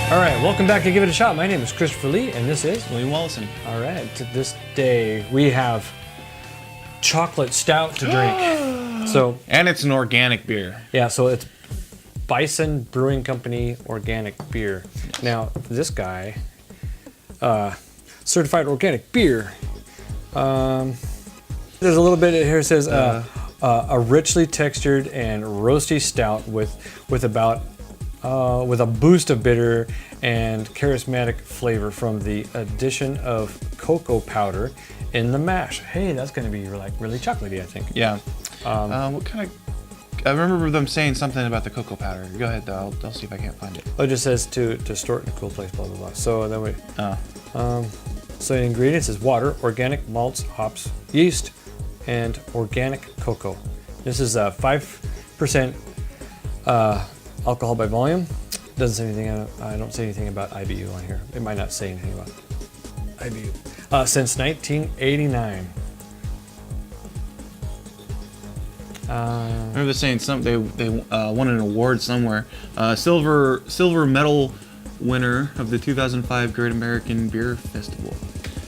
All right, welcome back to Give It a Shot. My name is Christopher Lee, and this is William Wallison. All right, this day we have chocolate stout to drink. And it's an organic beer. Yeah, so it's Bison Brewing Company organic beer. Yes. Now, this guy, certified organic beer. There's a little bit here. It says a richly textured and roasty stout with a boost of bitter and charismatic flavor from the addition of cocoa powder in the mash. Hey, that's going to be like really chocolatey, I think. Yeah. What kind of? I remember them saying something about the cocoa powder. Go ahead, though. I'll see if I can't find it. Oh, it just says to store it in a cool place, blah blah blah. So then so the ingredients is water, organic malts, hops, yeast, and organic cocoa. This is 5% alcohol by volume. Doesn't say anything. I don't see anything about IBU on here. It might not say anything about IBU. Since 1989. I remember saying something. They won an award somewhere. Silver medal winner of the 2005 Great American Beer Festival.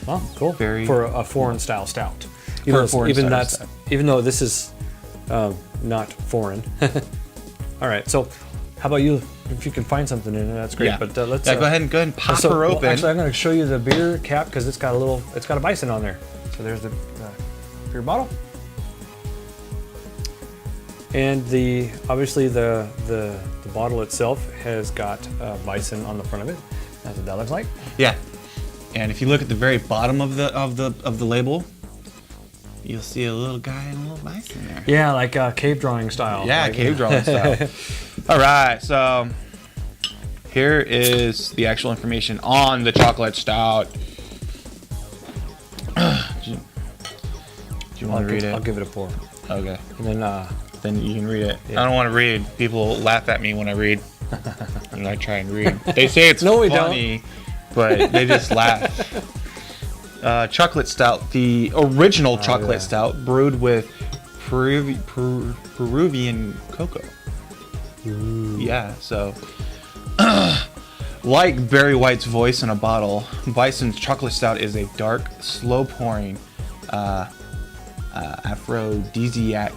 Oh, cool. For a foreign style stout. Even though this is not foreign. All right. So, how about you? If you can find something in it, that's great. Yeah. But let's go ahead and pop her open. Well, actually, I'm going to show you the beer cap because it's got a bison on there. So there's the beer bottle. And obviously the bottle itself has got bison on the front of it. That's what that looks like. Yeah. And if you look at the very bottom of the label, you'll see a little guy and a little bison there. Yeah, like cave drawing style. Yeah, like, cave drawing style. All right, so here is the actual information on the chocolate stout. Do you want to read it? I'll give it a pour. Okay. And then you can read it. Yeah. I don't want to read. People laugh at me when I read. And I try and read. They say it's no, funny, but they just laugh. Chocolate stout, the original chocolate stout, brewed with Peruvian cocoa. Ooh. Yeah, so like Barry White's voice in a bottle, Bison's chocolate stout is a dark, slow-pouring aphrodisiac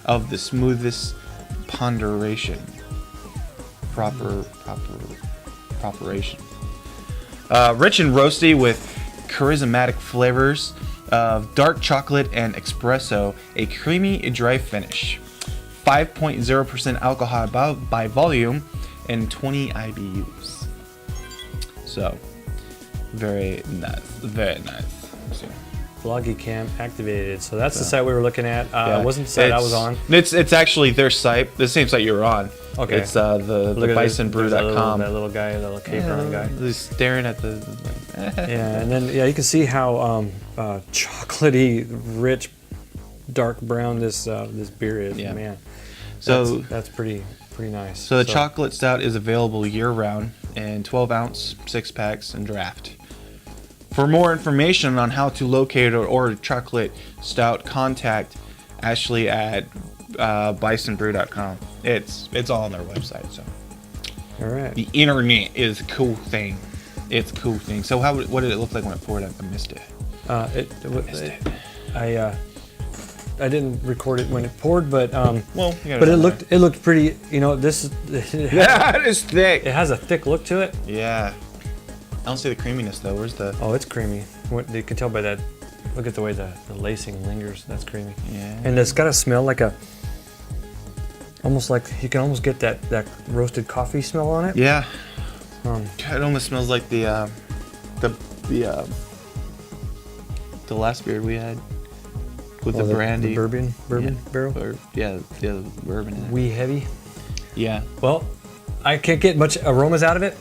of the smoothest ponderation. Properation. Rich and roasty with charismatic flavors of dark chocolate and espresso, a creamy, dry finish. 5.0% alcohol by volume and 20 IBUs. So, very nice. Very nice. Vloggy cam activated. So that's the site we were looking at. Yeah. It wasn't the site I was on. It's actually their site, the same site you were on. Okay. It's the bisonbrew.com. That little guy, that little cave drawing guy. He's staring at the... Yeah, and then you can see how chocolatey, rich, dark brown this beer is. Yeah. Man, so that's pretty nice. So the chocolate stout is available year-round in 12-ounce 6-packs and draft. For more information on how to locate or order chocolate stout, contact Ashley at bisonbrew.com. It's all on their website. So, all right. The internet is a cool thing. It's a cool thing. So what did it look like when it poured? I missed it. I didn't record it when it poured, but it looked pretty. You know, it is thick. It has a thick look to it. Yeah. I don't see the creaminess though. Where's the? Oh, it's creamy. You can tell by that. Look at the way the lacing lingers. That's creamy. Yeah. And it's got a smell like almost like you can almost get that roasted coffee smell on it. Yeah. It almost smells like the last beer we had with the brandy. The bourbon barrel. The bourbon. In it. Wee heavy. Yeah. Well, I can't get much aromas out of it.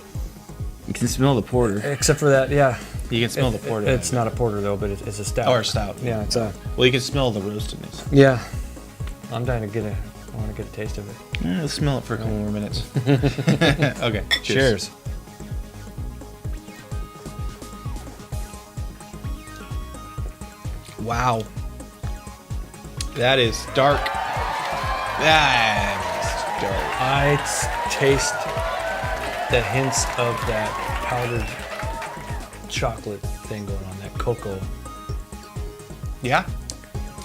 You can smell the porter. Except for that, yeah. You can smell the porter. It's not a porter though, but it's a stout. Or a stout. Yeah, it's a. Well, you can smell the roastedness. Yeah. I'm dying to I want to get a taste of it. Yeah, let's smell it for a couple more minutes. Okay. Cheers. Wow. That is dark. That is dark. I taste the hints of that powdered chocolate thing going on, that cocoa. Yeah,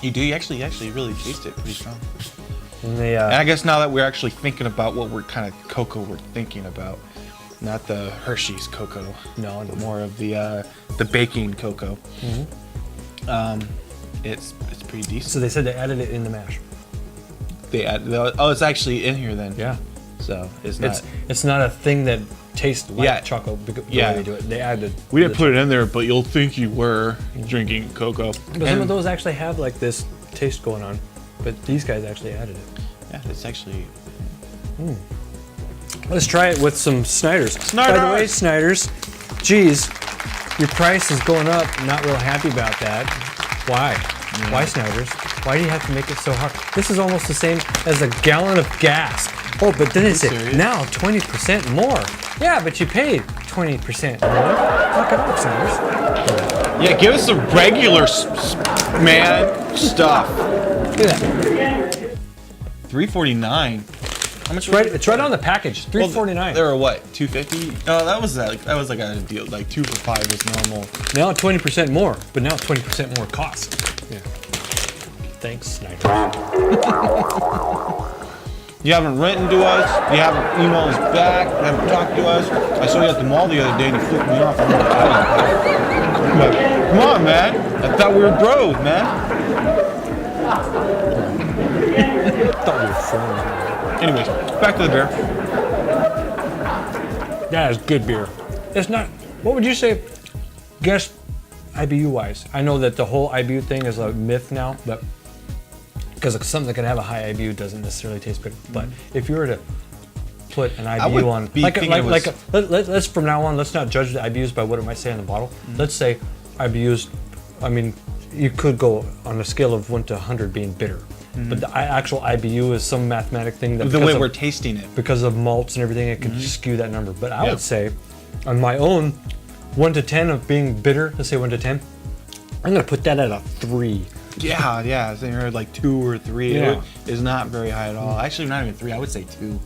you do. You actually really taste it pretty strong. And they, and I guess now that we're actually thinking about what we're kind of cocoa we're thinking about, not the Hershey's cocoa, no, but more of the baking cocoa. It's pretty decent. So they said they added it in the mash. They add, oh, it's actually in here then. Yeah. So it's not. It's not a thing that tastes like chocolate. The way they do it. They added. We didn't put it in there, but you'll think you were drinking cocoa. But some of those actually have like this taste going on, but these guys actually added it. Yeah, it's actually. Let's try it with some Snyders. Snyders. By the way, Snyders, geez, your price is going up. Not real happy about that. Why? Why, Snyders? Why do you have to make it so hard? This is almost the same as a gallon of gas. Oh, but then it said now 20% more. Yeah, but you paid 20% more. Knock it off, Snyders. Yeah, give us the regular man stuff. Look at that. $3.49. How much? It's right on the package. $3.49. Well, they were what? $2.50? Oh, that was like a deal. Like 2 for $5 was normal. Now 20% more, but now 20% more cost. Yeah. Thanks, Snyder. You haven't written to us. You haven't emailed us back. You haven't talked to us. I saw you at the mall the other day and you flipped me off. But, come on, man. I thought we were bros, man. I thought we were friends. Anyways, back to the beer. That is good beer. It's not. What would you say? Guess IBU wise. I know that the whole IBU thing is a myth now, but because something that can have a high IBU doesn't necessarily taste good. But if you were to put an IBU on, let's from now on, let's not judge the IBUs by what it might say on the bottle. Let's say IBUs. I mean, you could go on a scale of 1 to 100 being bitter. But the actual IBU is some mathematic thing that the way we're tasting it, because of malts and everything, it could skew that number. But I would say, on my own, 1 to 10 of being bitter, let's say 1 to 10, I'm gonna put that at a 3. Yeah. So you're like 2 or 3. Yeah. It is not very high at all. Actually, not even 3. I would say 2.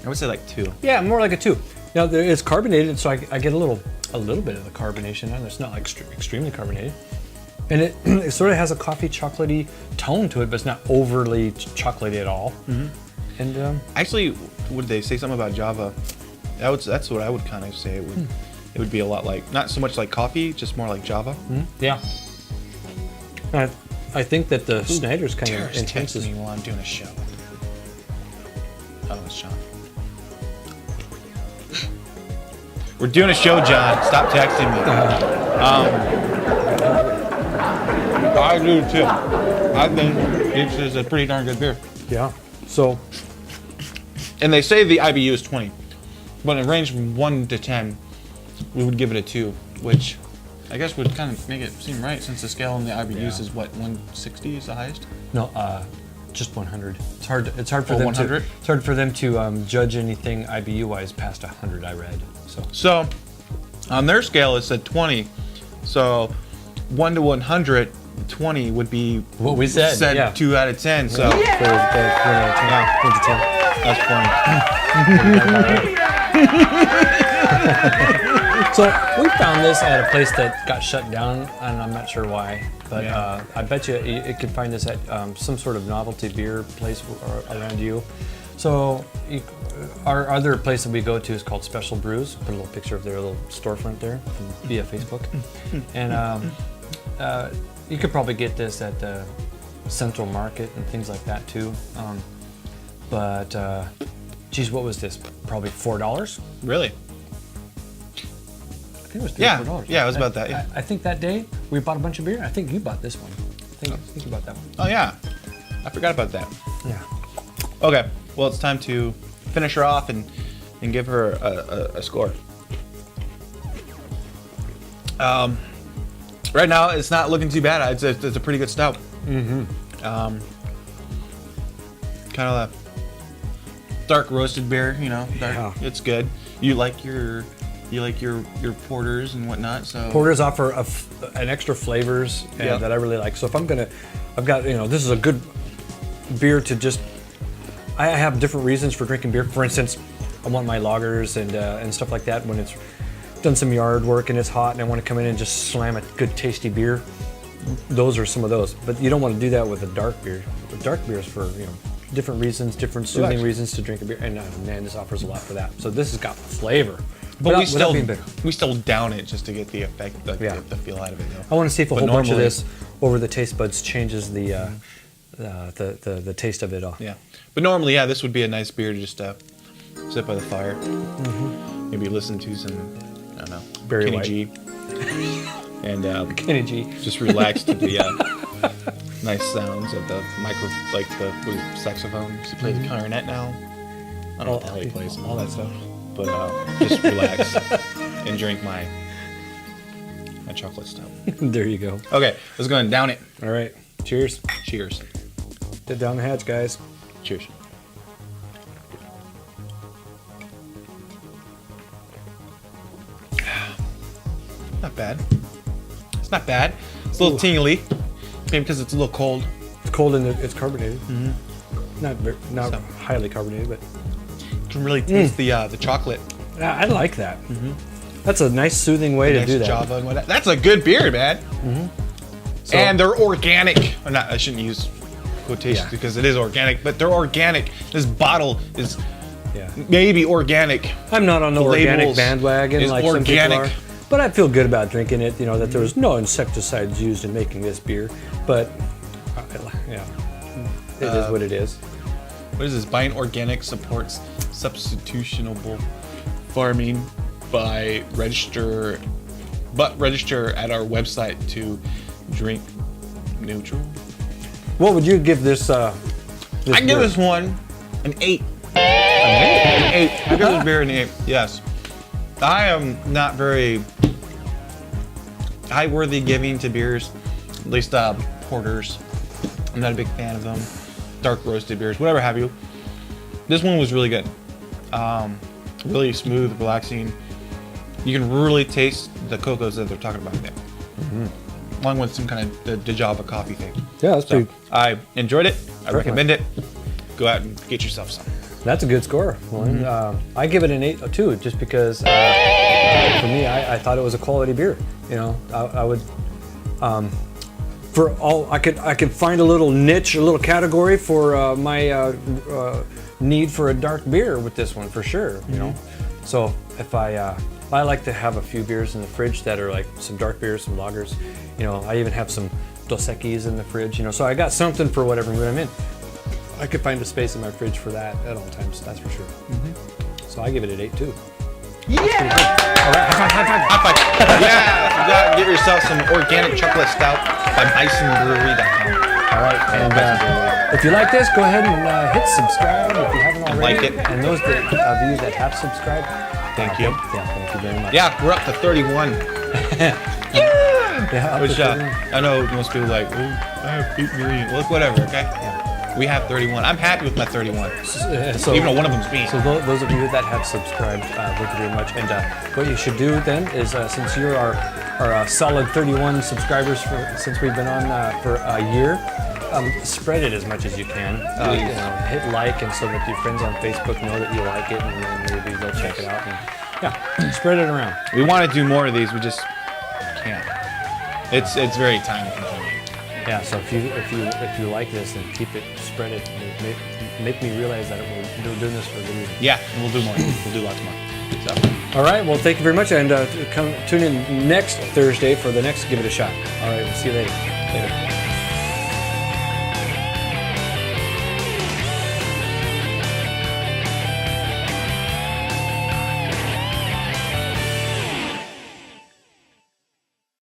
I would say like 2. Yeah, more like a 2. Now it's carbonated, so I get a little bit of the carbonation. And it's not like extremely carbonated. And it sort of has a coffee chocolatey tone to it, but it's not overly chocolatey at all. And actually, would they say something about Java? That's what I would kind of say. It would be a lot like, not so much like coffee, just more like Java. Yeah. I think that the Snyder's kind of intense me while I'm doing a show. Oh, it's John. We're doing a show, John. Stop texting me. I do too. I think this is a pretty darn good beer. Yeah. So. And they say the IBU is 20, but in a range from 1 to 10, we would give it a 2, which I guess would kind of make it seem right, since the scale in the IBUs is what, 160 is the highest? No, just 100. It's hard for them 100? to. It's hard for them to judge anything IBU wise past 100. I read. So on their scale it said 20. So 1 to 100. 20 would be what we said. 2 out of 10. So 1 to 10. That's funny. So we found this at a place that got shut down, and I'm not sure why. But I bet you could find this at some sort of novelty beer place around you. So our other place that we go to is called Special Brews. Put a little picture of their little storefront there via Facebook, and you could probably get this at the Central Market and things like that too. But geez, what was this? Probably $4. Really? I think it was $3 or $4. Yeah, it was about that. Yeah. I think that day we bought a bunch of beer. I think you bought this one. I think you bought that one. Oh yeah, I forgot about that. Yeah. Okay, well it's time to finish her off and give her a score. Right now it's not looking too bad. It's a pretty good stout. Kind of a dark roasted beer, you know. Dark. It's good. You like your porters and whatnot. So porters offer an extra flavors that I really like. So if I've got this is a good beer to just. I have different reasons for drinking beer. For instance, I want my lagers and stuff like that when it's done some yard work and it's hot and I want to come in and just slam a good tasty beer. Those are some of those, but you don't want to do that with a dark beer. A dark beer is for different reasons, different soothing reasons to drink a beer, and man, this offers a lot for that. So this has got flavor, but without being bitter. we still down it just to get the effect, the feel out of it. Though. I want to see if a whole bunch of this over the taste buds changes the taste of it all. Yeah, but normally, this would be a nice beer to just sit by the fire, maybe listen to some, I don't know, Barry Kenny White. G, and Kenny G. just relax to the nice sounds of the the saxophone. Does he play the clarinet now? I don't know how he plays all that stuff. But just relax and drink my chocolate stout. There you go. Okay, let's go and down it. All right. Cheers. Cheers. Get down the hatch, guys. Cheers. Not bad. It's not bad. It's a little tingly, maybe because it's a little cold. It's cold and it's carbonated. Not highly carbonated, but You can really taste the chocolate. yeah, I like that. That's a nice soothing way to do that. Java and whatnot. That's a good beer, man. So- And they're organic. Or not, I shouldn't use quotations because it is organic, but they're organic. This bottle is maybe organic. I'm not on the organic labels bandwagon is like some people organic. are, but I feel good about drinking it. You know that there was no insecticides used in making this beer, but it is what it is. What is this? Buying organic supports substitutionable farming by register at our website to drink neutral. What would you give this? I give beer? this one an 8. An 8. I give this beer an 8. Yes. I am not very high-worthy giving to beers, at least porters. I'm not a big fan of them. Dark roasted beers, whatever have you. This one was really good. Really smooth, relaxing. You can really taste the cocos that they're talking about there. Along with some kind of the Java coffee thing. Yeah, that's pretty. I enjoyed it. I recommend it. Go out and get yourself some. That's a good score. Well, I give it an 8 too, just because for me, I thought it was a quality beer. You know, I would. For all I could find a little niche, a little category for my need for a dark beer with this one for sure. You know, so if I like to have a few beers in the fridge that are like some dark beers, some lagers. You know, I even have some Dos Equis in the fridge. You know, so I got something for whatever mood I'm in. I could find a space in my fridge for that at all times. That's for sure. So I give it an 8 too. Yeah! All right, high five. Yeah! You gotta get yourself some organic chocolate stout by BisonBrewery.com. All right, and if you like this, go ahead and hit subscribe if you haven't already. Like it. And those of you that have subscribed, Thank you. Yeah, thank you very much. Yeah, we're up to 31. Yeah, Which I know most people are like, oh, I have 8 million. Look, whatever, okay? Yeah. We have 31. I'm happy with my 31. So, Even though one of them's me. So those of you that have subscribed, thank you very much. And what you should do then is, since you're our solid 31 subscribers since we've been on for a year, spread it as much as you can. You know, hit like, and so that your friends on Facebook know that you like it, and then maybe they'll check it out. And spread it around. We want to do more of these. We just can't. It's very time consuming. Yeah. So if you like this, then keep it, spread it. Make me realize that we're doing this for a good reason. Yeah, and we'll do more. We'll do lots more. So. All right. Well, thank you very much, and tune in next Thursday for the next Give It a Shot. All right. We'll see you later.